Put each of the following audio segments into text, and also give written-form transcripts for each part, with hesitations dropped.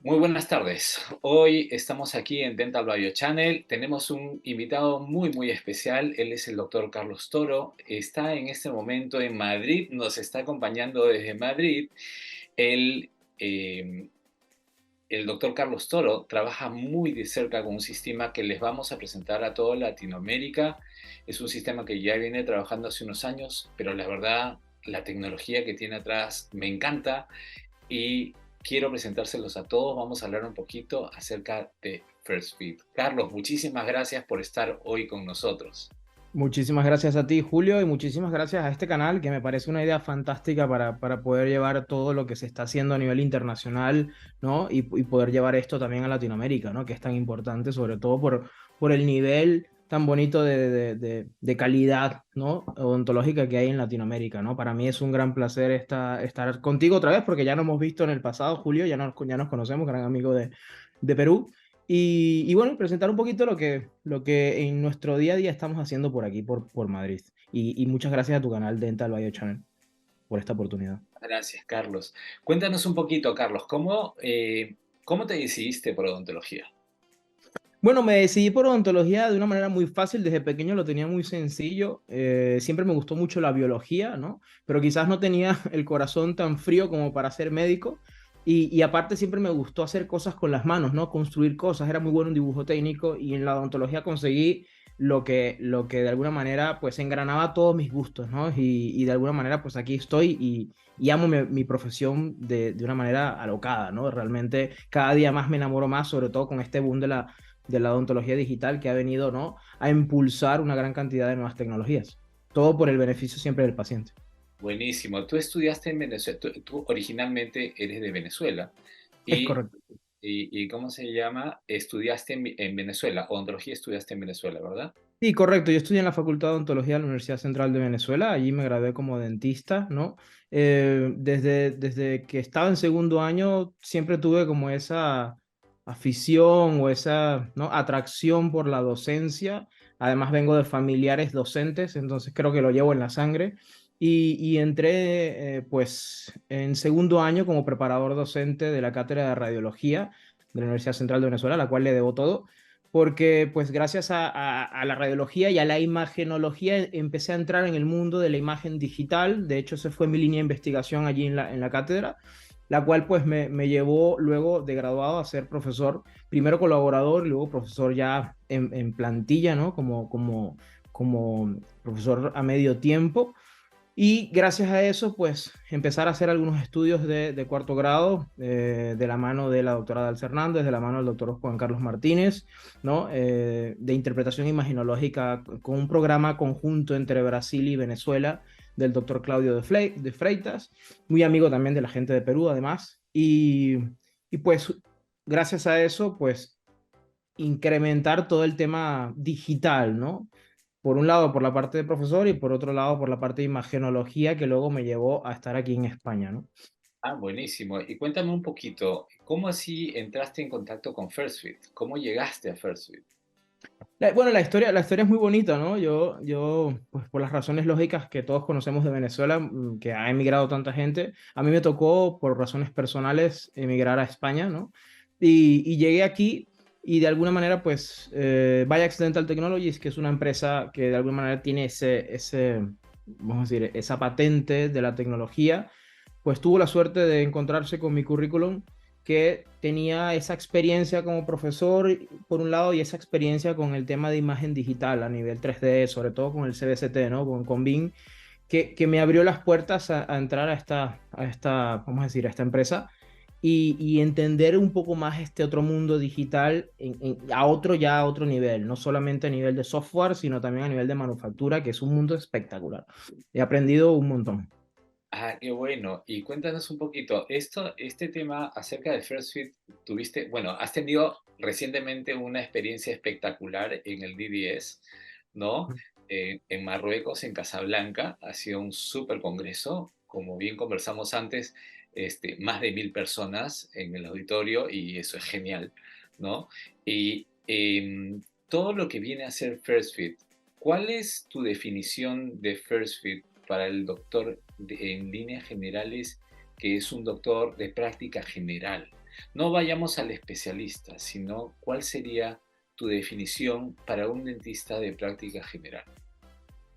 Muy buenas tardes. Hoy estamos aquí en Dental Bio Channel. Tenemos un invitado muy especial. Él es el doctor Carlos Toro. Está en este momento en Madrid. Nos está acompañando desde Madrid. Él, eh, el doctor Carlos Toro trabaja muy de cerca con un sistema que les vamos a presentar a toda Latinoamérica. Es un sistema que ya viene trabajando hace unos años, pero la verdad, la tecnología que tiene atrás me encanta y quiero presentárselos a todos. Vamos a hablar un poquito acerca de FirstFit. Carlos, muchísimas gracias por estar hoy con nosotros. Muchísimas gracias a ti, Julio, y muchísimas gracias a este canal, que me parece una idea fantástica para poder llevar todo lo que se está haciendo a nivel internacional, ¿no? Y poder llevar esto también a Latinoamérica, ¿no? Que es tan importante, sobre todo por el nivel tan bonito de calidad, ¿no? Odontológica que hay en Latinoamérica, ¿no? Para mí es un gran placer estar contigo otra vez, porque ya nos hemos visto en el pasado, Julio, ya nos conocemos, gran amigo de Perú. Y bueno, presentar un poquito lo que en nuestro día a día estamos haciendo por aquí, por Madrid. Y muchas gracias a tu canal Dental Bio Channel por esta oportunidad. Gracias, Carlos. Cuéntanos un poquito, Carlos, ¿cómo te decidiste por odontología? Bueno, me decidí por odontología de una manera muy fácil. Desde pequeño lo tenía muy sencillo. Siempre me gustó mucho la biología, ¿no? Pero quizás no tenía el corazón tan frío como para ser médico. Y aparte siempre me gustó hacer cosas con las manos, ¿no? Construir cosas. Era muy bueno en dibujo técnico y en la odontología conseguí lo que de alguna manera pues engranaba todos mis gustos, ¿no? Y de alguna manera pues aquí estoy y amo mi profesión de una manera alocada, ¿no? Realmente cada día más me enamoro más, sobre todo con este boom de la odontología digital que ha venido, ¿no? A impulsar una gran cantidad de nuevas tecnologías. Todo por el beneficio siempre del paciente. Buenísimo. Tú estudiaste en Venezuela. Tú originalmente eres de Venezuela. Es Y, correcto. ¿cómo se llama? Estudiaste en Venezuela. Odontología estudiaste en Venezuela, ¿verdad? Sí, correcto. Yo estudié en la Facultad de Odontología de la Universidad Central de Venezuela. Allí me gradué como dentista, ¿no? Desde que estaba en segundo año siempre tuve como esa afición o esa, ¿no? atracción por la docencia. Además vengo de familiares docentes, entonces creo que lo llevo en la sangre. Y entré pues en segundo año como preparador docente de la cátedra de radiología de la Universidad Central de Venezuela, a la cual le debo todo porque pues gracias a la radiología y a la imagenología empecé a entrar en el mundo de la imagen digital. De hecho, esa fue mi línea de investigación allí en la cátedra, la cual pues me llevó luego de graduado a ser profesor, primero colaborador y luego profesor ya en plantilla, ¿no? Como profesor a medio tiempo. Y gracias a eso, pues empezar a hacer algunos estudios de cuarto grado de la mano de la doctora Dalce Hernández, de la mano del doctor Juan Carlos Martínez, ¿no? De interpretación imaginológica con un programa conjunto entre Brasil y Venezuela del doctor Claudio de Freitas, muy amigo también de la gente de Perú, además. Y pues gracias a eso, pues incrementar todo el tema digital, ¿no? Por un lado por la parte de profesor y por otro lado por la parte de imagenología que luego me llevó a estar aquí en España, ¿no? Ah, buenísimo. Y cuéntame un poquito, ¿cómo así entraste en contacto con FirstFit? ¿Cómo llegaste a FirstFit? Bueno, la historia es muy bonita, ¿no? Yo, pues por las razones lógicas que todos conocemos de Venezuela, que ha emigrado tanta gente, a mí me tocó por razones personales emigrar a España, ¿no? Y llegué aquí y de alguna manera, pues, Vaya Accidental Technologies, que es una empresa que de alguna manera tiene vamos a decir, esa patente de la tecnología, pues tuvo la suerte de encontrarse con mi currículum que tenía esa experiencia como profesor, por un lado, y esa experiencia con el tema de imagen digital a nivel 3D, sobre todo con el CBCT, ¿no? Con BIM, que me abrió las puertas a entrar vamos a decir, a esta empresa y entender un poco más este otro mundo digital a otro nivel, no solamente a nivel de software, sino también a nivel de manufactura, que es un mundo espectacular. He aprendido un montón. Ah, qué bueno. Y cuéntanos un poquito, este tema acerca de FirstFit, bueno, has tenido recientemente una experiencia espectacular en el DDS, ¿no? En Marruecos, en Casablanca, ha sido un súper congreso. Como bien conversamos antes, más de 1000 personas en el auditorio y eso es genial, ¿no? Y todo lo que viene a ser FirstFit, ¿cuál es tu definición de FirstFit para el doctor en líneas generales, que es un doctor de práctica general? No vayamos al especialista, sino cuál sería tu definición para un dentista de práctica general.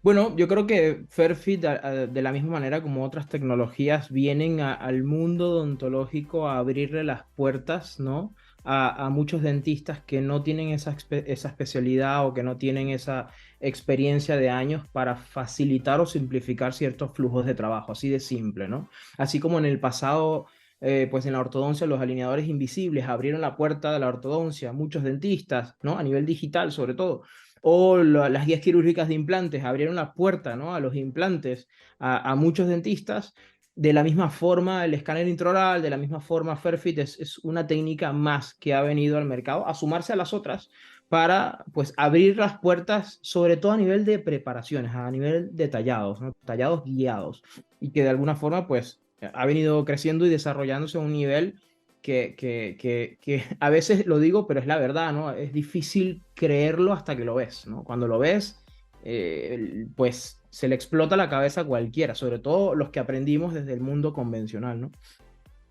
Bueno, yo creo que Fairfit, de la misma manera como otras tecnologías, vienen al mundo odontológico a abrirle las puertas, ¿no? A muchos dentistas que no tienen esa especialidad o que no tienen esa experiencia de años para facilitar o simplificar ciertos flujos de trabajo, así de simple, ¿no? Así como en el pasado, pues en la ortodoncia los alineadores invisibles abrieron la puerta de la ortodoncia a muchos dentistas, ¿no? A nivel digital sobre todo, o las guías quirúrgicas de implantes abrieron la puerta, ¿no? A los implantes, a muchos dentistas. De la misma forma, el escáner intraoral, de la misma forma, Fairfit es una técnica más que ha venido al mercado a sumarse a las otras para, pues, abrir las puertas, sobre todo a nivel de preparaciones, a nivel de tallados, ¿no? Tallados guiados, y que de alguna forma, pues, ha venido creciendo y desarrollándose a un nivel que a veces lo digo, pero es la verdad, ¿no? Es difícil creerlo hasta que lo ves, ¿no? Cuando lo ves, pues se le explota la cabeza a cualquiera, sobre todo los que aprendimos desde el mundo convencional, ¿no?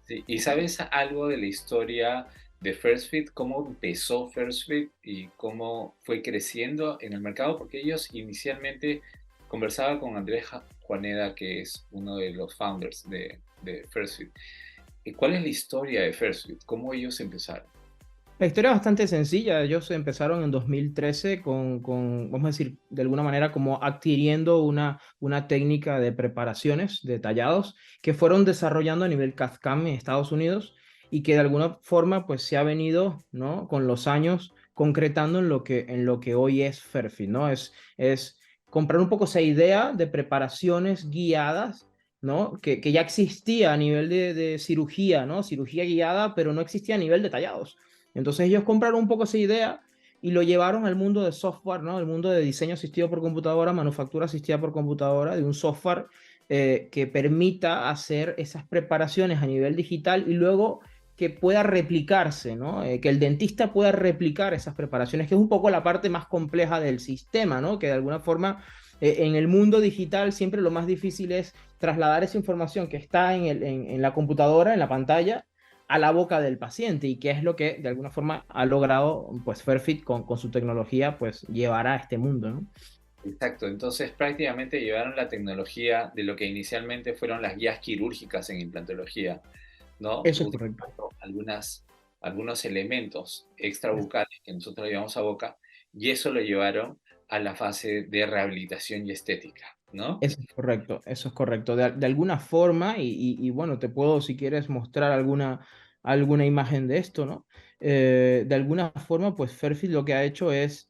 Sí, ¿y sabes algo de la historia de First Fit? ¿Cómo empezó First Fit y cómo fue creciendo en el mercado? Porque ellos inicialmente conversaba con Andrés Juaneda, que es uno de los founders de First Fit. ¿Cuál es la historia de First Fit? ¿Cómo ellos empezaron? La historia es bastante sencilla. Ellos empezaron en 2013 vamos a decir, de alguna manera como adquiriendo una técnica de preparaciones, de tallados, que fueron desarrollando a nivel CAD/CAM en Estados Unidos y que de alguna forma pues se ha venido, ¿no? Con los años concretando en lo que hoy es Fairfield, ¿no? Es comprar un poco esa idea de preparaciones guiadas, ¿no? Que ya existía a nivel de cirugía, ¿no? Cirugía guiada, pero no existía a nivel de tallados. Entonces ellos compraron un poco esa idea y lo llevaron al mundo de software, ¿no? El mundo de diseño asistido por computadora, manufactura asistida por computadora, de un software que permita hacer esas preparaciones a nivel digital y luego que pueda replicarse, ¿no? Que el dentista pueda replicar esas preparaciones, que es un poco la parte más compleja del sistema, ¿no? Que de alguna forma en el mundo digital siempre lo más difícil es trasladar esa información que está en la computadora, en la pantalla, a la boca del paciente y que es lo que de alguna forma ha logrado pues Fairfit con su tecnología pues llevar a este mundo, ¿no? Exacto, entonces prácticamente llevaron la tecnología de lo que inicialmente fueron las guías quirúrgicas en implantología, ¿no? Eso es correcto. Utilizando algunos elementos extrabucales que nosotros llevamos a boca, y eso lo llevaron a la fase de rehabilitación y estética, ¿no? Eso es correcto, eso es correcto. De alguna forma, y bueno, te puedo, si quieres, mostrar alguna imagen de esto, ¿no? De alguna forma, pues Fairfield lo que ha hecho es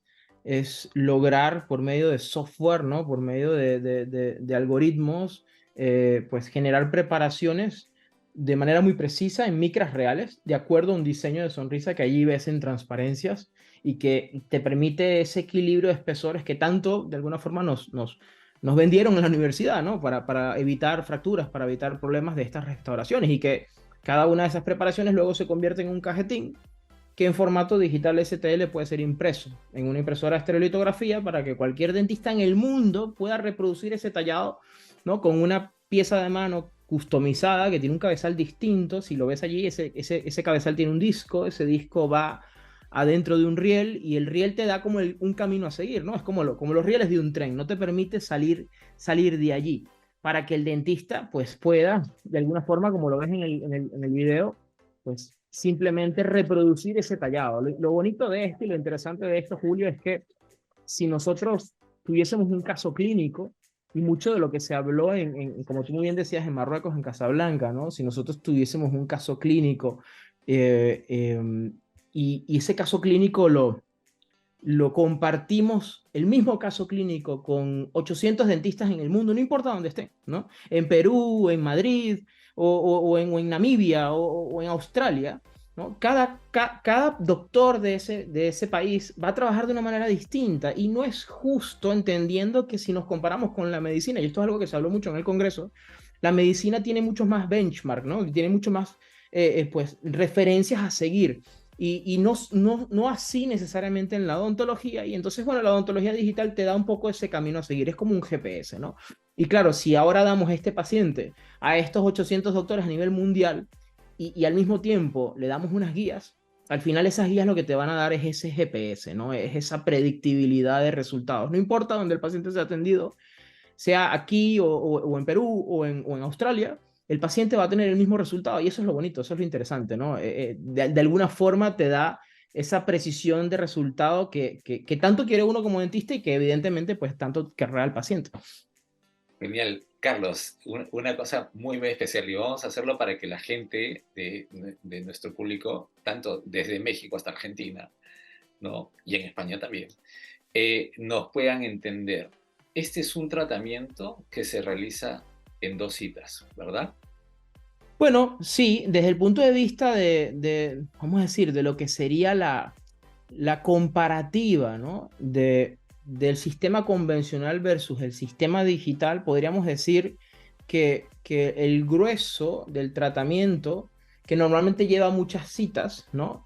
lograr por medio de software, ¿no? Por medio de algoritmos, pues generar preparaciones de manera muy precisa en micras reales, de acuerdo a un diseño de sonrisa que allí ves en transparencias y que te permite ese equilibrio de espesores que tanto, de alguna forma, nos vendieron en la universidad, ¿no? Para evitar fracturas, para evitar problemas de estas restauraciones y que cada una de esas preparaciones luego se convierte en un cajetín que en formato digital STL puede ser impreso en una impresora de estereolitografía para que cualquier dentista en el mundo pueda reproducir ese tallado, ¿no? Con una pieza de mano customizada que tiene un cabezal distinto. Si lo ves allí, ese cabezal tiene un disco, ese disco va adentro de un riel y el riel te da como un camino a seguir, ¿no? Es como los rieles de un tren, no te permite salir de allí para que el dentista pues pueda, de alguna forma, como lo ves en el video, pues simplemente reproducir ese tallado. Lo bonito de esto y lo interesante de esto, Julio, es que si nosotros tuviésemos un caso clínico, y mucho de lo que se habló como tú muy bien decías, en Marruecos, en Casablanca, ¿no? Si nosotros tuviésemos un caso clínico eh, eh, y ese caso clínico lo compartimos, el mismo caso clínico con 800 dentistas en el mundo, no importa dónde estén, ¿no? En Perú, en Madrid, o en Namibia, o en Australia, ¿no? Cada doctor de ese país va a trabajar de una manera distinta y no es justo entendiendo que si nos comparamos con la medicina, y esto es algo que se habló mucho en el Congreso, la medicina tiene muchos más benchmark, ¿no? Tiene mucho más pues, referencias a seguir y no así necesariamente en la odontología. Y entonces, bueno, la odontología digital te da un poco ese camino a seguir, es como un GPS, ¿no? Y claro, si ahora damos este paciente a estos 800 doctores a nivel mundial, y al mismo tiempo le damos unas guías, al final esas guías lo que te van a dar es ese GPS, ¿no? Es esa predictibilidad de resultados. No importa dónde el paciente sea atendido, sea aquí o en Perú o en Australia, el paciente va a tener el mismo resultado y eso es lo bonito, eso es lo interesante, ¿no? De alguna forma te da esa precisión de resultado que tanto quiere uno como dentista y que evidentemente pues tanto querrá el paciente. Genial. Carlos, una cosa muy, muy especial y vamos a hacerlo para que la gente de nuestro público, tanto desde México hasta Argentina, ¿no? Y en España también, nos puedan entender. Este es un tratamiento que se realiza en 2 citas, ¿verdad? Bueno, sí, desde el punto de vista vamos a decir, de lo que sería la comparativa, ¿no? Del sistema convencional versus el sistema digital, podríamos decir que el grueso del tratamiento, que normalmente lleva muchas citas, ¿no?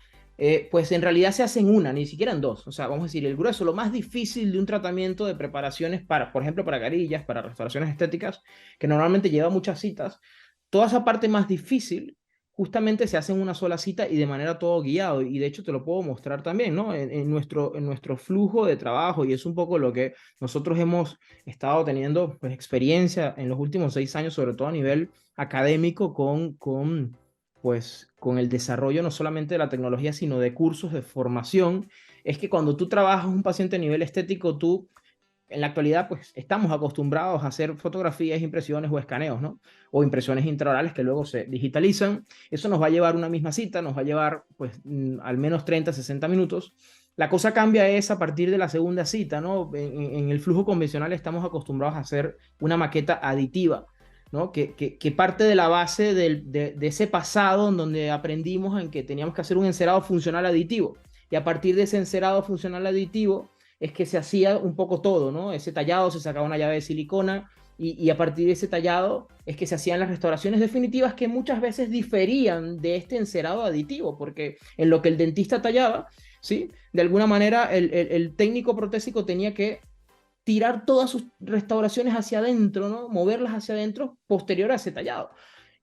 Pues en realidad se hace en una, ni siquiera en dos. O sea, vamos a decir, el grueso, lo más difícil de un tratamiento de preparaciones para, por ejemplo, para carillas, para restauraciones estéticas, que normalmente lleva muchas citas, toda esa parte más difícil justamente se hace en una sola cita y de manera todo guiado. Y de hecho te lo puedo mostrar también, ¿no? En nuestro flujo de trabajo, y es un poco lo que nosotros hemos estado teniendo pues, experiencia en los últimos 6 años, sobre todo a nivel académico, con el desarrollo no solamente de la tecnología, sino de cursos de formación. Es que cuando tú trabajas un paciente a nivel estético, tú en la actualidad, pues estamos acostumbrados a hacer fotografías, impresiones o escaneos, ¿no? O impresiones intraorales que luego se digitalizan. Eso nos va a llevar una misma cita, nos va a llevar, pues, al menos 30, 60 minutos. La cosa cambia es a partir de la segunda cita, ¿no? En el flujo convencional estamos acostumbrados a hacer una maqueta aditiva, ¿no? Que parte de la base de ese pasado en donde aprendimos en que teníamos que hacer un encerado funcional aditivo. Y a partir de ese encerado funcional aditivo, es que se hacía un poco todo, ¿no? Ese tallado, se sacaba una llave de silicona y a partir de ese tallado es que se hacían las restauraciones definitivas que muchas veces diferían de este encerado aditivo, porque en lo que el dentista tallaba, ¿sí? De alguna manera el técnico protésico tenía que tirar todas sus restauraciones hacia adentro, ¿no? Moverlas hacia adentro posterior a ese tallado.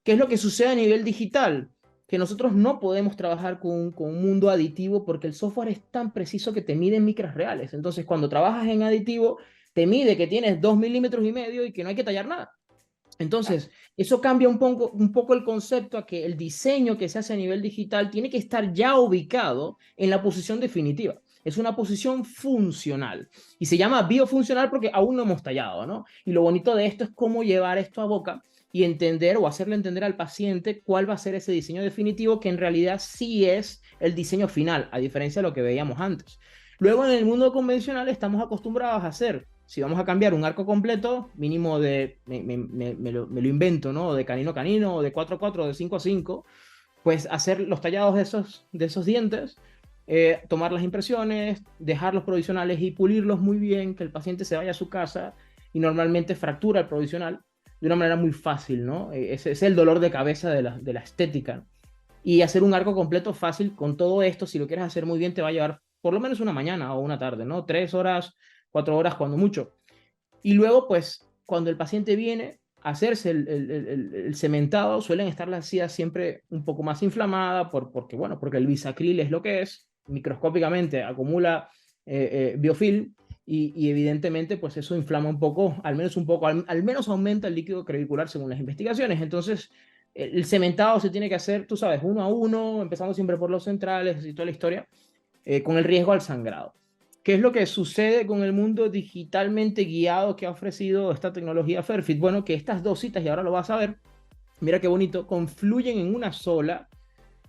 ¿Qué es lo que sucede a nivel digital? Que nosotros no podemos trabajar con un mundo aditivo porque el software es tan preciso que te mide en micras reales. Entonces, cuando trabajas en aditivo, te mide que tienes 2,5 milímetros y que no hay que tallar nada. Entonces, eso cambia un poco el concepto a que el diseño que se hace a nivel digital tiene que estar ya ubicado en la posición definitiva. Es una posición funcional y se llama biofuncional porque aún no hemos tallado, ¿no? Y lo bonito de esto es cómo llevar esto a boca y entender o hacerle entender al paciente cuál va a ser ese diseño definitivo que en realidad sí es el diseño final, a diferencia de lo que veíamos antes. Luego en el mundo convencional estamos acostumbrados a hacer, si vamos a cambiar un arco completo, mínimo me lo invento, ¿no? De canino a canino, o de 4 a 4, o de 5 a 5, pues hacer los tallados de esos dientes, tomar las impresiones, dejar los provisionales y pulirlos muy bien, que el paciente se vaya a su casa y normalmente fractura el provisional de una manera muy fácil, ¿no? Ese es el dolor de cabeza de la estética. Y hacer un arco completo fácil con todo esto, si lo quieres hacer muy bien, te va a llevar por lo menos una mañana o una tarde, ¿no? 3 horas, 4 horas cuando mucho. Y luego, pues, cuando el paciente viene a hacerse el cementado, suelen estar las encías siempre un poco más inflamadas porque el bisacril es lo que es, microscópicamente acumula biofilm y evidentemente pues eso inflama un poco, al menos un poco, al menos aumenta el líquido crevicular según las investigaciones. Entonces, el cementado se tiene que hacer, tú sabes, uno a uno, empezando siempre por los centrales y toda la historia, con el riesgo al sangrado. ¿Qué es lo que sucede con el mundo digitalmente guiado que ha ofrecido esta tecnología Fairfit? Bueno, que estas dos citas, y ahora lo vas a ver, mira qué bonito, confluyen en una sola,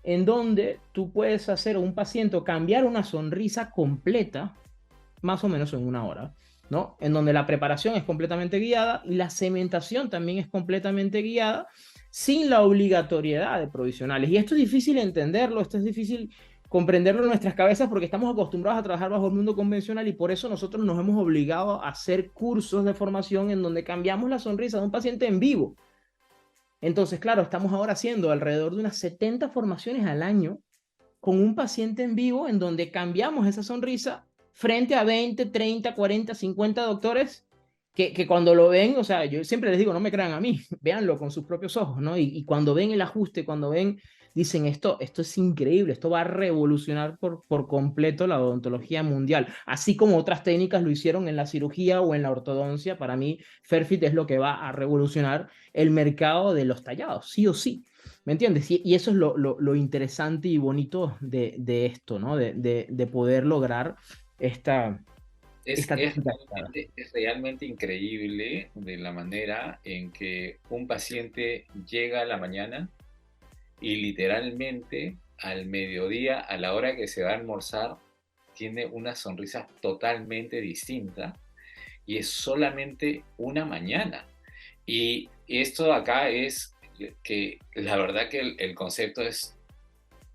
en donde tú puedes hacer a un paciente o cambiar una sonrisa completa, más o menos en una hora, ¿no? En donde la preparación es completamente guiada y la cementación también es completamente guiada, sin la obligatoriedad de provisionales. Y esto es difícil entenderlo, esto es difícil comprenderlo en nuestras cabezas porque estamos acostumbrados a trabajar bajo el mundo convencional y por eso nosotros nos hemos obligado a hacer cursos de formación en donde cambiamos la sonrisa de un paciente en vivo. Entonces, claro, estamos ahora haciendo alrededor de unas 70 formaciones al año con un paciente en vivo en donde cambiamos esa sonrisa frente a 20, 30, 40, 50 doctores que cuando lo ven, o sea, yo siempre les digo, no me crean a mí, véanlo con sus propios ojos, ¿no? Y cuando ven el ajuste, cuando ven dicen esto es increíble, esto va a revolucionar por completo la odontología mundial, así como otras técnicas lo hicieron en la cirugía o en la ortodoncia. Para mí, Fairfit es lo que va a revolucionar el mercado de los tallados, sí o sí. ¿Me entiendes? Y eso es lo interesante y bonito de esto, ¿no? De poder lograr esta, Es, esta es técnica. realmente, es realmente increíble de la manera en que un paciente llega a la mañana y literalmente al mediodía, a la hora que se va a almorzar, tiene una sonrisa totalmente distinta y es solamente una mañana. Y esto acá es que la verdad que el concepto es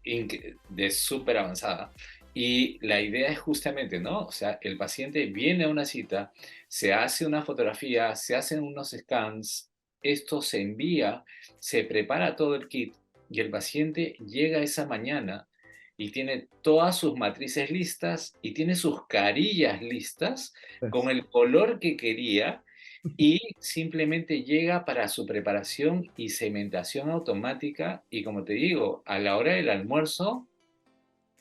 de súper avanzada. Y la idea es justamente, ¿no? O sea, el paciente viene a una cita, se hace una fotografía, se hacen unos scans, esto se envía, se prepara todo el kit y el paciente llega esa mañana y tiene todas sus matrices listas y tiene sus carillas listas con Pues, el color que quería y simplemente llega para su preparación y cementación automática y como te digo, a la hora del almuerzo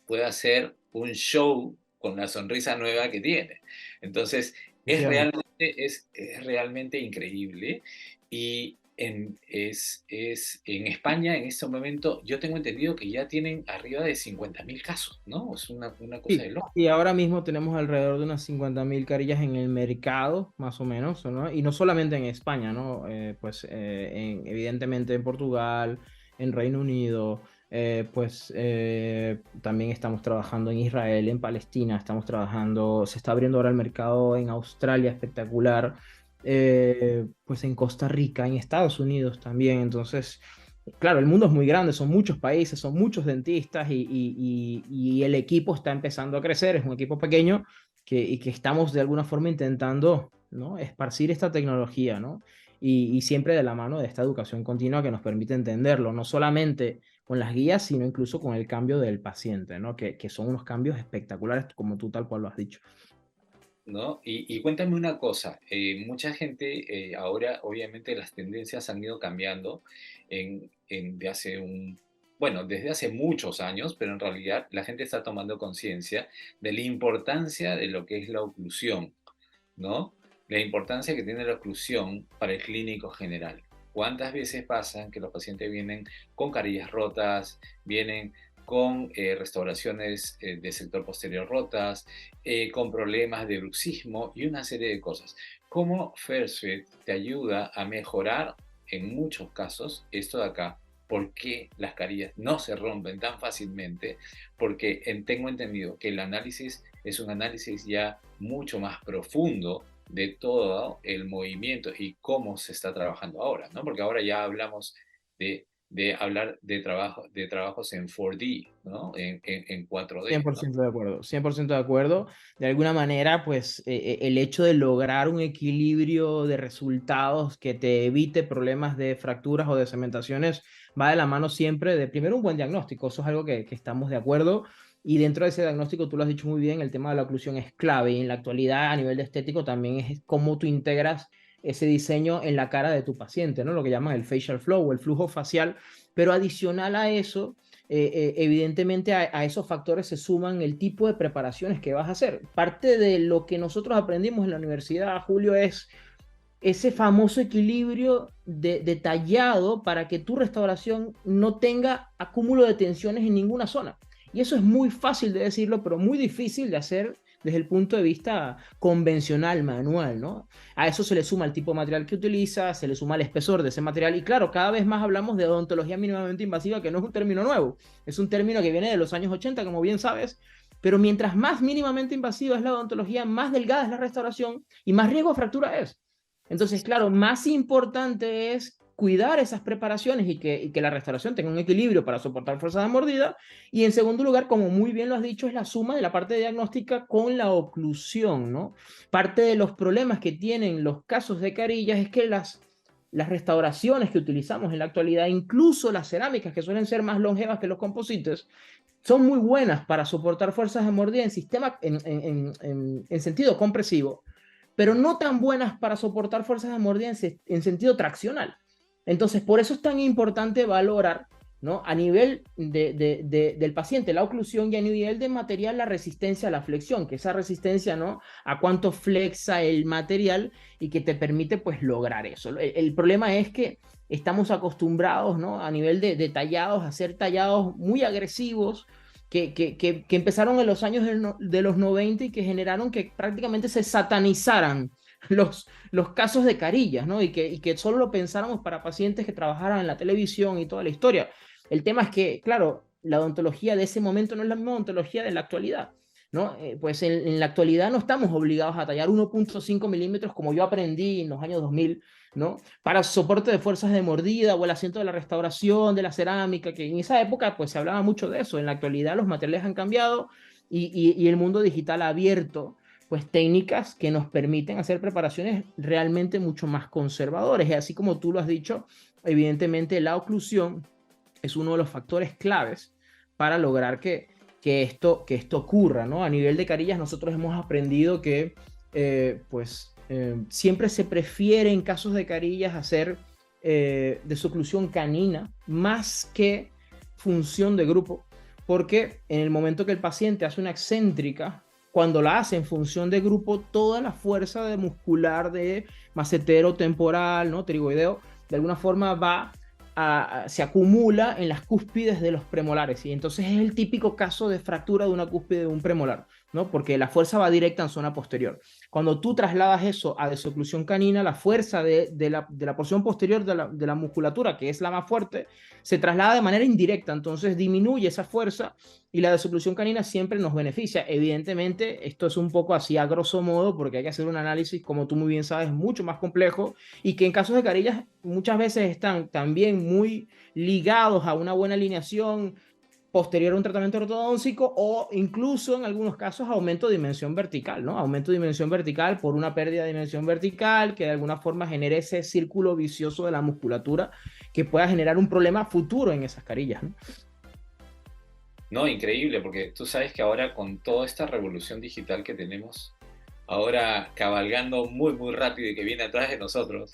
puede hacer un show con la sonrisa nueva que tiene. Entonces, efectivamente. es realmente increíble y en España en este momento yo tengo entendido que ya tienen arriba de 50.000 casos, ¿no? Es una cosa de Sí, loco. y ahora mismo tenemos alrededor de unas 50.000 carillas en el mercado, más o menos, ¿no? Y no solamente en España, ¿no? Evidentemente en Portugal, en Reino Unido, también estamos trabajando en Israel, en Palestina, estamos trabajando, se está abriendo ahora el mercado en Australia, espectacular, pues en Costa Rica, en Estados Unidos también. Entonces, claro, el mundo es muy grande, son muchos países, son muchos dentistas y el equipo está empezando a crecer, es un equipo pequeño y que estamos de alguna forma intentando, ¿no? Esparcir esta tecnología, ¿no? Y siempre de la mano de esta educación continua que nos permite entenderlo, no solamente con las guías, sino incluso con el cambio del paciente, ¿no? Que son unos cambios espectaculares, como tú tal cual lo has dicho. ¿No? Y cuéntame una cosa, mucha gente, ahora obviamente las tendencias han ido cambiando de hace bueno, desde hace muchos años, pero en realidad la gente está tomando conciencia de la importancia de lo que es la oclusión, ¿no? La importancia que tiene la oclusión para el clínico general. ¿Cuántas veces pasan que los pacientes vienen con carillas rotas, vienen con restauraciones de sector posterior rotas, con problemas de bruxismo y una serie de cosas? ¿Cómo FirstFit te ayuda a mejorar en muchos casos esto de acá? ¿Por qué las carillas no se rompen tan fácilmente? Porque tengo entendido que el análisis es un análisis ya mucho más profundo de todo el movimiento y cómo se está trabajando ahora, ¿no? Porque ahora ya hablamos de hablar de trabajos en 4D, ¿no? En 4D, ¿no? 100% de acuerdo, 100% de acuerdo. De alguna manera, pues el hecho de lograr un equilibrio de resultados que te evite problemas de fracturas o de cementaciones va de la mano siempre de, primero, un buen diagnóstico. Eso es algo que estamos de acuerdo. Y dentro de ese diagnóstico, tú lo has dicho muy bien, el tema de la oclusión es clave. Y en la actualidad, a nivel de estético, también es cómo tú integras ese diseño en la cara de tu paciente, ¿no? Lo que llaman el facial flow o el flujo facial. Pero adicional a eso, evidentemente a esos factores se suman el tipo de preparaciones que vas a hacer. Parte de lo que nosotros aprendimos en la universidad, Julio, es ese famoso equilibrio detallado para que tu restauración no tenga acúmulo de tensiones en ninguna zona. Y eso es muy fácil de decirlo, pero muy difícil de hacer desde el punto de vista convencional, manual, ¿no? A eso se le suma el tipo de material que utiliza, se le suma el espesor de ese material y claro, cada vez más hablamos de odontología mínimamente invasiva, que no es un término nuevo, es un término que viene de los años 80, como bien sabes, pero mientras más mínimamente invasiva es la odontología, más delgada es la restauración y más riesgo de fractura es. Entonces, claro, más importante es cuidar esas preparaciones y que la restauración tenga un equilibrio para soportar fuerza de mordida. Y en segundo lugar, como muy bien lo has dicho, es la suma de la parte diagnóstica con la oclusión, ¿no? Parte de los problemas que tienen los casos de carillas es que las restauraciones que utilizamos en la actualidad, incluso las cerámicas que suelen ser más longevas que los composites, son muy buenas para soportar fuerzas de mordida en, sistema, en sentido compresivo, pero no tan buenas para soportar fuerzas de mordida en sentido traccional. Entonces, por eso es tan importante valorar ¿no? A nivel del paciente, la oclusión, y a nivel de material, la resistencia a la flexión, que esa resistencia, ¿no? A cuánto flexa el material y que te permite, pues, lograr eso. El problema es que estamos acostumbrados, ¿no? A nivel de tallados, a ser tallados muy agresivos, que empezaron en los años de los 90 y que generaron que prácticamente se satanizaran los casos de carillas, ¿no? Y que solo lo pensáramos para pacientes que trabajaran en la televisión y toda la historia. El tema es que, claro, la odontología de ese momento no es la misma odontología de la actualidad, ¿no? Pues en la actualidad no estamos obligados a tallar 1.5 milímetros como yo aprendí en los años 2000, ¿no? Para soporte de fuerzas de mordida o el asiento de la restauración, de la cerámica, que en esa época pues se hablaba mucho de eso. En la actualidad los materiales han cambiado y el mundo digital ha abierto pues técnicas que nos permiten hacer preparaciones realmente mucho más conservadoras. Y así como tú lo has dicho, evidentemente la oclusión es uno de los factores claves para lograr que esto ocurra, ¿no? A nivel de carillas nosotros hemos aprendido que siempre se prefiere en casos de carillas hacer desoclusión canina más que función de grupo, porque en el momento que el paciente hace una excéntrica, cuando la hace en función de grupo, toda la fuerza de muscular de macetero temporal, ¿no? Pterigoideo, de alguna forma se acumula en las cúspides de los premolares, y entonces es el típico caso de fractura de una cúspide de un premolar, ¿no? Porque la fuerza va directa en zona posterior. Cuando tú trasladas eso a desoclusión canina, la fuerza de la porción posterior de la musculatura, que es la más fuerte, se traslada de manera indirecta, entonces disminuye esa fuerza y la desoclusión canina siempre nos beneficia. Evidentemente, esto es un poco así a grosso modo, porque hay que hacer un análisis, como tú muy bien sabes, mucho más complejo, y que en casos de carillas muchas veces están también muy ligados a una buena alineación posterior a un tratamiento ortodóntico, o incluso en algunos casos aumento de dimensión vertical, ¿no? Aumento de dimensión vertical por una pérdida de dimensión vertical que de alguna forma genere ese círculo vicioso de la musculatura que pueda generar un problema futuro en esas carillas, ¿no? No, increíble, porque tú sabes que ahora con toda esta revolución digital que tenemos, ahora cabalgando muy, muy rápido y que viene atrás de nosotros,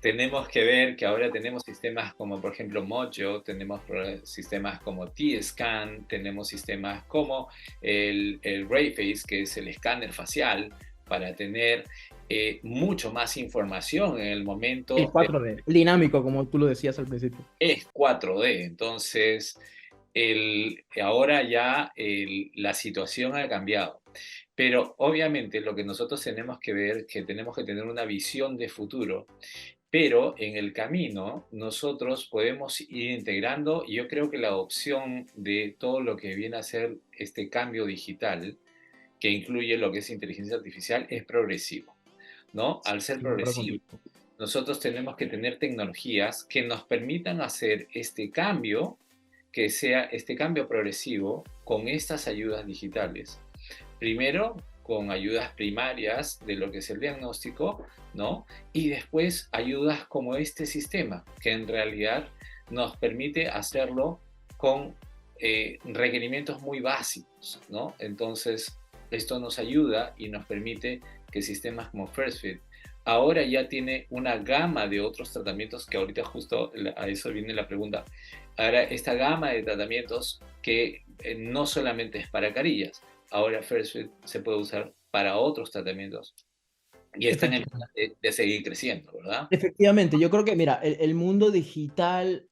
tenemos que ver que ahora tenemos sistemas como por ejemplo Mojo, tenemos sistemas como T-Scan, tenemos sistemas como el RayFace, que es el escáner facial, para tener mucho más información en el El momento. 4D, dinámico, como tú lo decías al principio. Es 4D, entonces ahora ya la situación ha cambiado. Pero obviamente lo que nosotros tenemos que ver es que tenemos que tener una visión de futuro, pero en el camino nosotros podemos ir integrando, y yo creo que la adopción de todo lo que viene a ser este cambio digital, que incluye lo que es inteligencia artificial, es progresivo, ¿no? Al ser Sí, de acuerdo progresivo, contigo. nosotros tenemos que tener tecnologías que nos permitan hacer este cambio, que sea este cambio progresivo con estas ayudas digitales. Primero, con ayudas primarias de lo que es el diagnóstico, ¿no? Y después ayudas como este sistema, que en realidad nos permite hacerlo con requerimientos muy básicos, ¿no? Entonces, esto nos ayuda y nos permite que sistemas como FirstFit ahora ya tiene una gama de otros tratamientos, que ahorita justo a eso viene la pregunta. Ahora, esta gama de tratamientos que no solamente es para carillas, ahora FirstFit se puede usar para otros tratamientos y están en Efectivamente. de seguir creciendo, ¿verdad? Efectivamente, yo creo que, mira, el mundo digital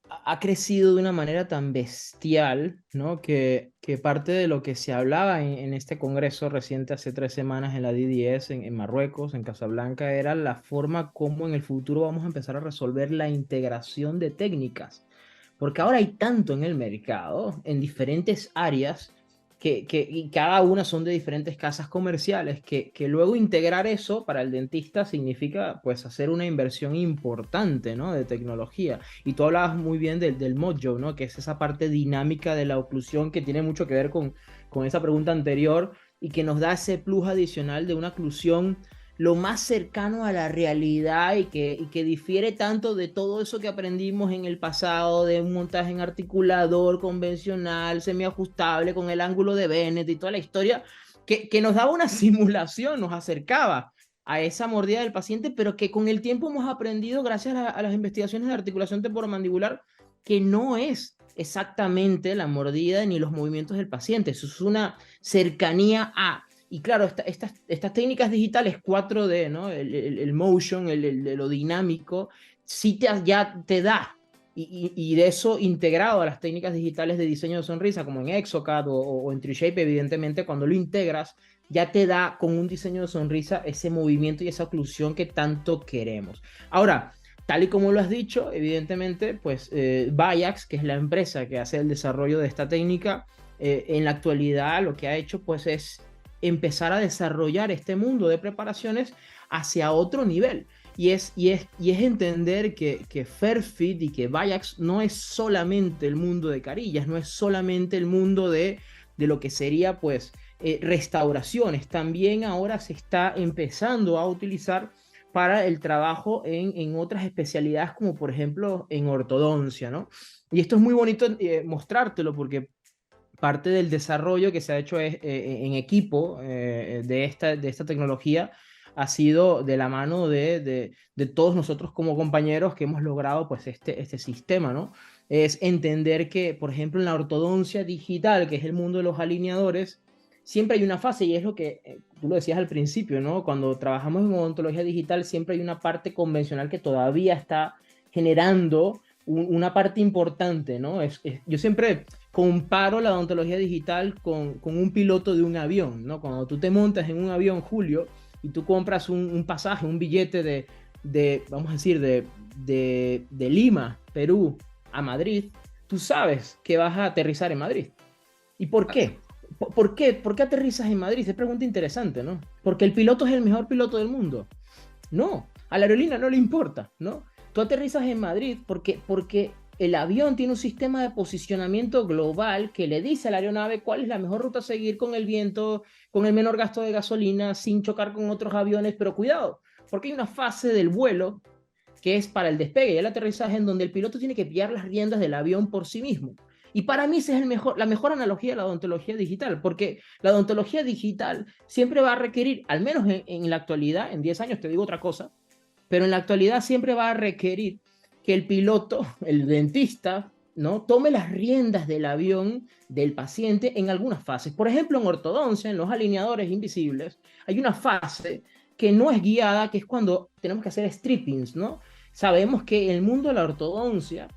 ha crecido de una manera tan bestial, ¿no? Que parte de lo que se hablaba en este congreso reciente hace 3 semanas en la DDS en Marruecos, en Casablanca, era la forma como en el futuro vamos a empezar a resolver la integración de técnicas. Porque ahora hay tanto en el mercado, en diferentes áreas, y cada una son de diferentes casas comerciales, que luego integrar eso para el dentista significa pues hacer una inversión importante, ¿no? De tecnología. Y tú hablabas muy bien del Mojo, ¿no? Que es esa parte dinámica de la oclusión que tiene mucho que ver con esa pregunta anterior, y que nos da ese plus adicional de una oclusión lo más cercano a la realidad, y que difiere tanto de todo eso que aprendimos en el pasado, de un montaje en articulador convencional, semiajustable, con el ángulo de Bennett y toda la historia, que nos daba una simulación, nos acercaba a esa mordida del paciente, pero que con el tiempo hemos aprendido, gracias a las investigaciones de articulación temporomandibular, que no es exactamente la mordida ni los movimientos del paciente, eso es una cercanía a. Y claro, estas técnicas digitales 4D, ¿no? El motion, lo dinámico, sí ya te da. Y de eso integrado a las técnicas digitales de diseño de sonrisa, como en Exocad o en TreeShape, evidentemente, cuando lo integras, ya te da con un diseño de sonrisa ese movimiento y esa oclusión que tanto queremos. Ahora, tal y como lo has dicho, evidentemente, pues Vayax, que es la empresa que hace el desarrollo de esta técnica, en la actualidad lo que ha hecho pues es empezar a desarrollar este mundo de preparaciones hacia otro nivel. Y es entender que Fairfit y que Vayax no es solamente el mundo de carillas, no es solamente el mundo de lo que sería pues restauraciones. También ahora se está empezando a utilizar para el trabajo en otras especialidades, como por ejemplo en ortodoncia, ¿no? Y esto es muy bonito mostrártelo porque parte del desarrollo que se ha hecho en equipo de esta tecnología ha sido de la mano de todos nosotros como compañeros que hemos logrado pues este sistema, ¿no? Es entender que, por ejemplo, en la ortodoncia digital, que es el mundo de los alineadores, siempre hay una fase, y es lo que tú lo decías al principio, ¿no? Cuando trabajamos en odontología digital, siempre hay una parte convencional que todavía está generando una parte importante, ¿no? Yo siempre comparo la odontología digital con un piloto de un avión, ¿no? Cuando tú te montas en un avión, Julio, y tú compras un pasaje, un billete vamos a decir, de Lima, Perú, a Madrid, tú sabes que vas a aterrizar en Madrid. ¿Y por qué? ¿Por qué? ¿Por qué aterrizas en Madrid? Es pregunta interesante, ¿no? ¿Porque el piloto es el mejor piloto del mundo? No, a la aerolínea no le importa, ¿no? Tú aterrizas en Madrid porque el avión tiene un sistema de posicionamiento global que le dice a la aeronave cuál es la mejor ruta a seguir con el viento, con el menor gasto de gasolina, sin chocar con otros aviones, pero cuidado, porque hay una fase del vuelo que es para el despegue y el aterrizaje en donde el piloto tiene que pillar las riendas del avión por sí mismo. Y para mí esa es la mejor analogía de la odontología digital, porque la odontología digital siempre va a requerir, al menos en la actualidad, en 10 años te digo otra cosa, pero en la actualidad siempre va a requerir que el piloto, el dentista, ¿no? Tome las riendas del avión del paciente en algunas fases. Por ejemplo, en ortodoncia, en los alineadores invisibles, hay una fase que no es guiada, que es cuando tenemos que hacer strippings, ¿no? Sabemos que en el mundo de la ortodoncia,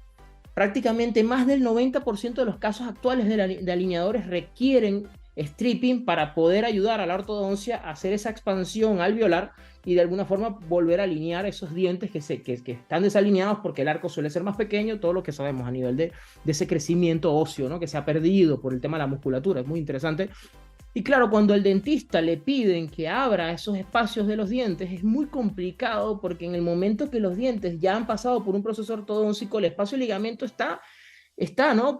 prácticamente más del 90% de los casos actuales de alineadores requieren stripping para poder ayudar a la ortodoncia a hacer esa expansión alveolar y de alguna forma volver a alinear esos dientes que están desalineados porque el arco suele ser más pequeño, todo lo que sabemos a nivel de ese crecimiento óseo, ¿no? Que se ha perdido por el tema de la musculatura, es muy interesante. Y claro, cuando al dentista le piden que abra esos espacios de los dientes, es muy complicado porque en el momento que los dientes ya han pasado por un proceso ortodóntico, el espacio de ligamento está, ¿no?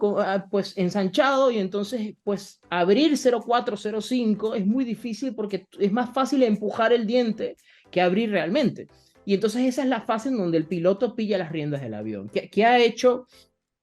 Pues ensanchado, y entonces pues abrir 0,4, 0,5 es muy difícil porque es más fácil empujar el diente que abrir realmente. Y entonces esa es la fase en donde el piloto pilla las riendas del avión. ¿Qué ha hecho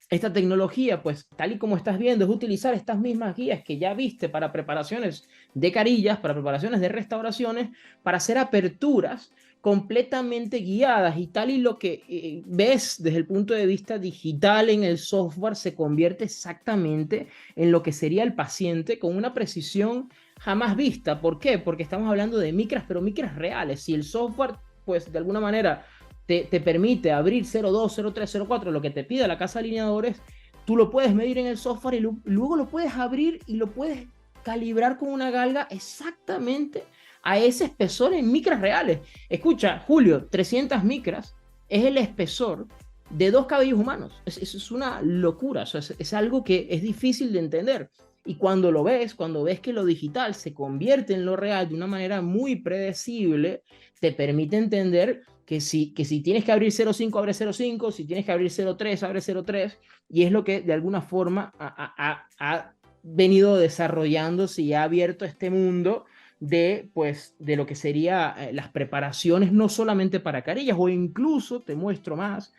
esta tecnología? Pues tal y como estás viendo, es utilizar estas mismas guías que ya viste para preparaciones de carillas, para preparaciones de restauraciones, para hacer aperturas completamente guiadas, y tal y lo que ves desde el punto de vista digital en el software se convierte exactamente en lo que sería el paciente con una precisión jamás vista. ¿Por qué? Porque estamos hablando de micras, pero micras reales. Si el software, pues de alguna manera te permite abrir 0,2, 0,3, 0,4, lo que te pida la casa de alineadores, tú lo puedes medir en el software y luego lo puedes abrir y lo puedes calibrar con una galga exactamente a ese espesor en micras reales. Escucha, Julio, 300 micras es el espesor de 2 cabellos humanos. Eso es una locura, o sea, es algo que es difícil de entender. Y cuando ves que lo digital se convierte en lo real de una manera muy predecible, te permite entender que si tienes que abrir 0,5, abre 0,5, si tienes que abrir 0,3, abre 0,3, y es lo que de alguna forma ha venido desarrollándose y ha abierto este mundo de lo que sería las preparaciones, no solamente para carillas, o incluso, te muestro más,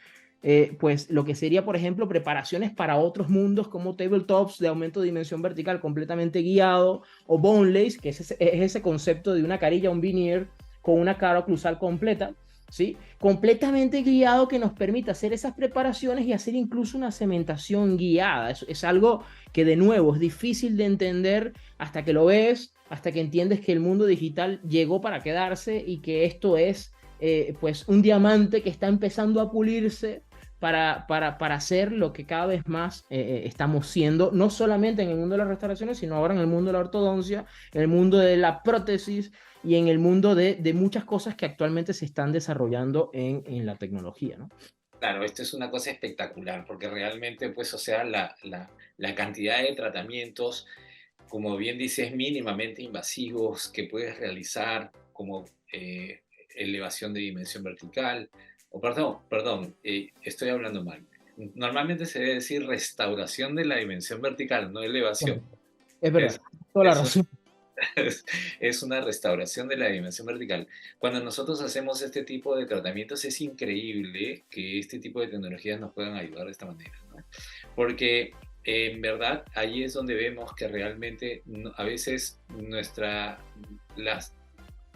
pues lo que sería, por ejemplo, preparaciones para otros mundos como tabletops de aumento de dimensión vertical completamente guiado, o boneless, que es ese concepto de una carilla, un veneer con una cara oclusal completa, ¿sí? Completamente guiado que nos permita hacer esas preparaciones y hacer incluso una cementación guiada. Es algo que de nuevo es difícil de entender hasta que lo ves, hasta que entiendes que el mundo digital llegó para quedarse y que esto es pues un diamante que está empezando a pulirse para hacer lo que cada vez más estamos siendo, no solamente en el mundo de las restauraciones, sino ahora en el mundo de la ortodoncia, en el mundo de la prótesis, y en el mundo de muchas cosas que actualmente se están desarrollando en la tecnología, ¿no? Claro, esto es una cosa espectacular, porque realmente, pues, o sea, la cantidad de tratamientos, como bien dices, mínimamente invasivos que puedes realizar, como elevación de dimensión vertical, o estoy hablando mal. Normalmente se debe decir restauración de la dimensión vertical, no elevación. Correcto. Es Es, verdad, toda la es razón. es una restauración de la dimensión vertical. Cuando nosotros hacemos este tipo de tratamientos es increíble que este tipo de tecnologías nos puedan ayudar de esta manera, ¿no? Porque en verdad ahí es donde vemos que realmente a veces las,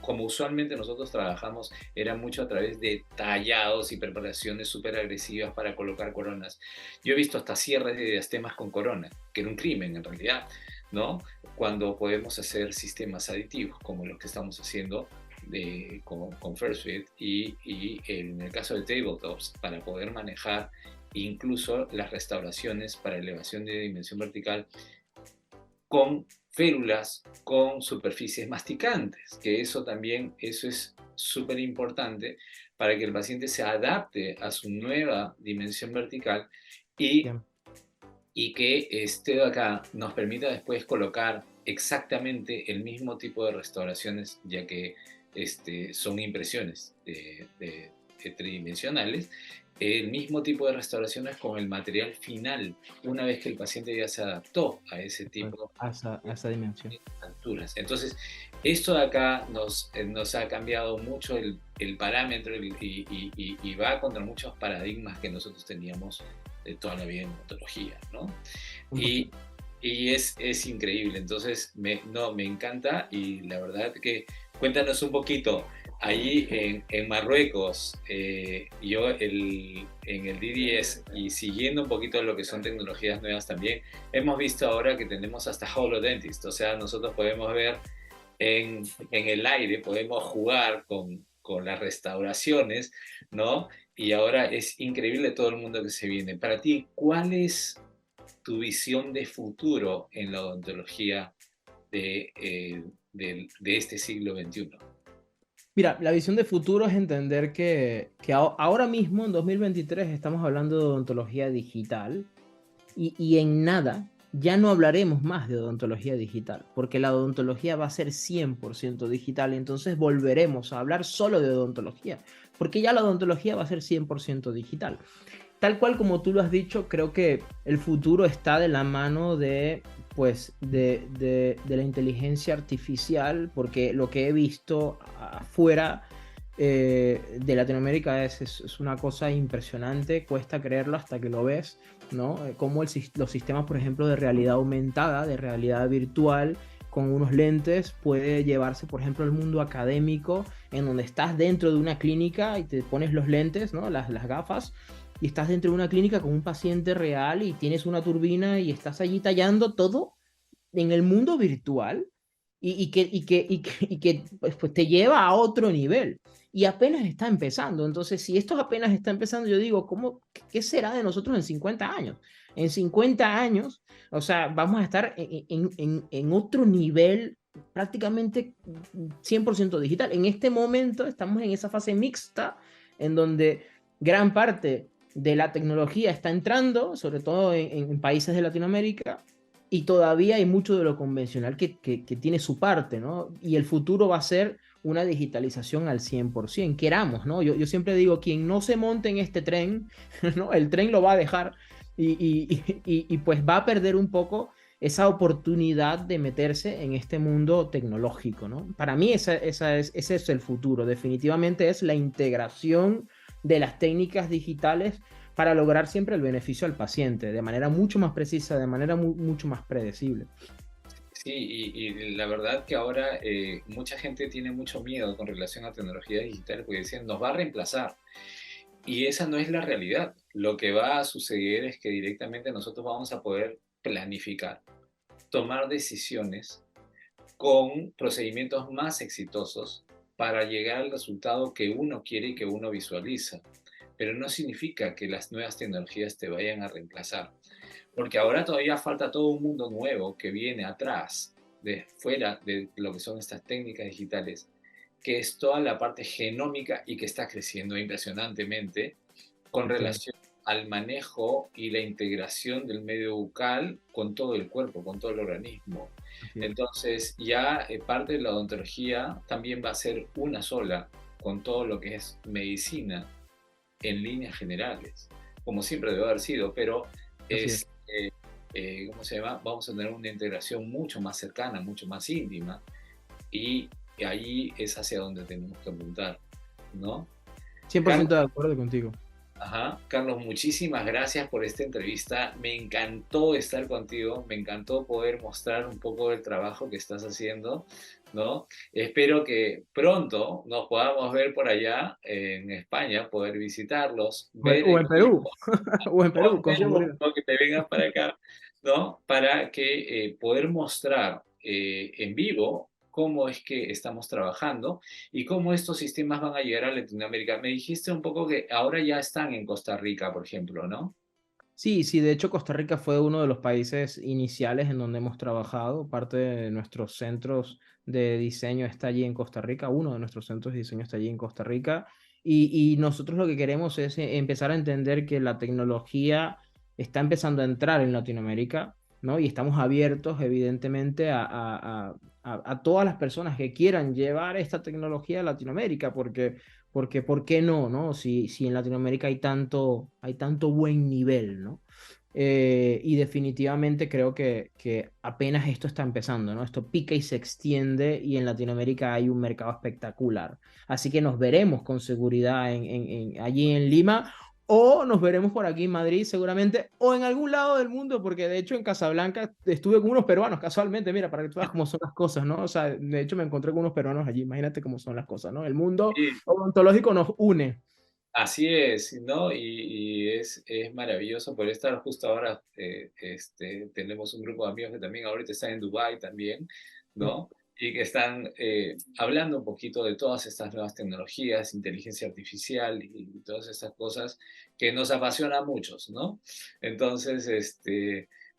como usualmente nosotros trabajamos, era mucho a través de tallados y preparaciones súper agresivas para colocar coronas. Yo he visto hasta cierres de diastemas con corona, que era un crimen en realidad, ¿no? Cuando podemos hacer sistemas aditivos, como los que estamos haciendo con FirstFit y en el caso de tabletops, para poder manejar incluso las restauraciones para elevación de dimensión vertical con férulas, con superficies masticantes, que eso también, eso es súper importante para que el paciente se adapte a su nueva dimensión vertical y, Bien. y que este de acá nos permita después colocar exactamente el mismo tipo de restauraciones, ya que son impresiones de tridimensionales, el mismo tipo de restauraciones con el material final, una vez que el paciente ya se adaptó a ese tipo A esa dimensión. de alturas. Entonces, esto de acá nos ha cambiado mucho el parámetro y va contra muchos paradigmas que nosotros teníamos de toda la vida en odontología, ¿no? Y, 100%. y es increíble, entonces no, me encanta y la verdad que cuéntanos un poquito, allí en Marruecos, yo en el DDS y siguiendo un poquito lo que son tecnologías nuevas también, hemos visto ahora que tenemos hasta HoloDentist, o sea, nosotros podemos ver en el aire, podemos jugar con las restauraciones, ¿no? Y ahora es increíble todo el mundo que se viene. Para ti, ¿cuál es tu visión de futuro en la odontología de este siglo XXI? Mira, la visión de futuro es entender que ahora mismo, en 2023, estamos hablando de odontología digital y en nada ya no hablaremos más de odontología digital, porque la odontología va a ser 100% digital y entonces volveremos a hablar solo de odontología, porque ya la odontología va a ser 100% digital. Tal cual como tú lo has dicho, creo que el futuro está de la mano de, pues, de la inteligencia artificial, porque lo que he visto afuera de Latinoamérica es una cosa impresionante, cuesta creerlo hasta que lo ves, ¿no? Como los sistemas, por ejemplo, de realidad aumentada, de realidad virtual, con unos lentes, puede llevarse, por ejemplo, al mundo académico, en donde estás dentro de una clínica y te pones los lentes, ¿no? Las gafas, y estás dentro de una clínica con un paciente real y tienes una turbina y estás allí tallando todo en el mundo virtual y que pues te lleva a otro nivel. Y apenas está empezando. Entonces, si esto apenas está empezando, yo digo, ¿qué será de nosotros en 50 años? En 50 años, o sea, vamos a estar en otro nivel prácticamente 100% digital. En este momento estamos en esa fase mixta en donde gran parte de la tecnología está entrando, sobre todo en países de Latinoamérica, y todavía hay mucho de lo convencional que tiene su parte, ¿no? Y el futuro va a ser una digitalización al 100%, queramos, ¿no? Yo siempre digo, quien no se monte en este tren, ¿no? El tren lo va a dejar y pues va a perder un poco esa oportunidad de meterse en este mundo tecnológico, ¿no? Para mí ese es el futuro, definitivamente es la integración de las técnicas digitales para lograr siempre el beneficio al paciente de manera mucho más precisa, de manera mucho más predecible. Sí, y la verdad que ahora mucha gente tiene mucho miedo con relación a tecnologías digitales porque dicen nos va a reemplazar. Y esa no es la realidad. Lo que va a suceder es que directamente nosotros vamos a poder planificar, tomar decisiones con procedimientos más exitosos para llegar al resultado que uno quiere y que uno visualiza. Pero no significa que las nuevas tecnologías te vayan a reemplazar, porque ahora todavía falta todo un mundo nuevo que viene atrás, de fuera de lo que son estas técnicas digitales, que es toda la parte genómica y que está creciendo impresionantemente con Entiendo. relación al manejo y la integración del medio bucal con todo el cuerpo, con todo el organismo. Así es. Entonces, ya parte de la odontología también va a ser una sola, con todo lo que es medicina en líneas generales, como siempre debe haber sido, pero Así es. es, ¿cómo se llama? Vamos a tener una integración mucho más cercana, mucho más íntima, y ahí es hacia donde tenemos que apuntar, ¿no? cien por Carlos, ciento de acuerdo contigo. ajá. Carlos, muchísimas gracias por esta entrevista. Me encantó estar contigo, me encantó poder mostrar un poco del trabajo que estás haciendo, ¿no? Espero que pronto nos podamos ver por allá en España, poder visitarlos, ver O en en vivo, Perú, o en o Perú, en con Perú, seguridad. ¿no? Que te vengas para acá, ¿no? Para que poder mostrar en vivo cómo es que estamos trabajando y cómo estos sistemas van a llegar a Latinoamérica. Me dijiste un poco que ahora ya están en Costa Rica, por ejemplo, ¿no? Sí, sí, de hecho Costa Rica fue uno de los países iniciales en donde hemos trabajado. Parte de nuestros centros de diseño está allí en Costa Rica, uno de nuestros centros de diseño está allí en Costa Rica. Y nosotros lo que queremos es empezar a entender que la tecnología está empezando a entrar en Latinoamérica, ¿no? Y estamos abiertos, evidentemente, a todas las personas que quieran llevar esta tecnología a Latinoamérica, porque ¿por qué no, no? Si en Latinoamérica hay tanto buen nivel, ¿no? Y definitivamente creo que apenas esto está empezando, ¿no? Esto pica y se extiende y en Latinoamérica hay un mercado espectacular. Así que nos veremos con seguridad allí en Lima o nos veremos por aquí en Madrid seguramente o en algún lado del mundo, porque de hecho en Casablanca estuve con unos peruanos casualmente, mira, para que tú veas cómo son las cosas, ¿no? O sea, de hecho me encontré con unos peruanos allí, imagínate cómo son las cosas, ¿no? El mundo Sí, odontológico nos une. así es, ¿no? Y es maravilloso por estar justo ahora. Tenemos un grupo de amigos que también ahorita están en Dubái también, Sí. ¿no? Y que están hablando un poquito de todas estas nuevas tecnologías, inteligencia artificial y todas estas cosas que nos apasiona a muchos, ¿no? Entonces,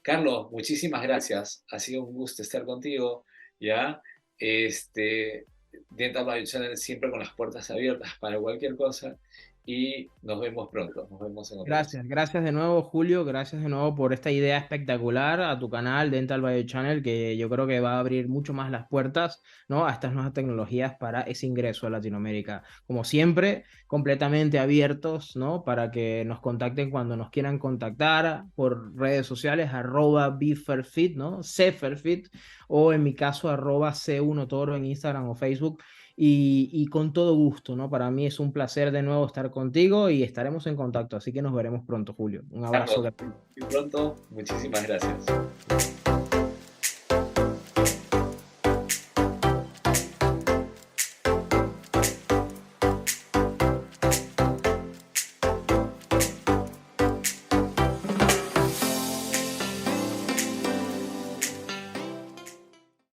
Carlos, muchísimas gracias. Ha sido un gusto estar contigo, ¿ya? Este, Dental Bio Channel siempre con las puertas abiertas para cualquier cosa y nos vemos pronto, nos vemos en otra ocasión. Gracias, gracias de nuevo, Julio. Gracias de nuevo por esta idea espectacular a tu canal Dental Bio Channel, que yo creo que va a abrir mucho más las puertas, ¿no? A estas nuevas tecnologías para ese ingreso a Latinoamérica. Como siempre, completamente abiertos, ¿no? Para que nos contacten cuando nos quieran contactar por redes sociales, @bferfit, ¿no? Cferfit, o en mi caso, @C1Toro en Instagram o Facebook. Y con todo gusto, ¿no? Para mí es un placer de nuevo estar contigo y estaremos en contacto, así que nos veremos pronto, Julio. Un abrazo Carlos, grande. muy pronto, muchísimas gracias.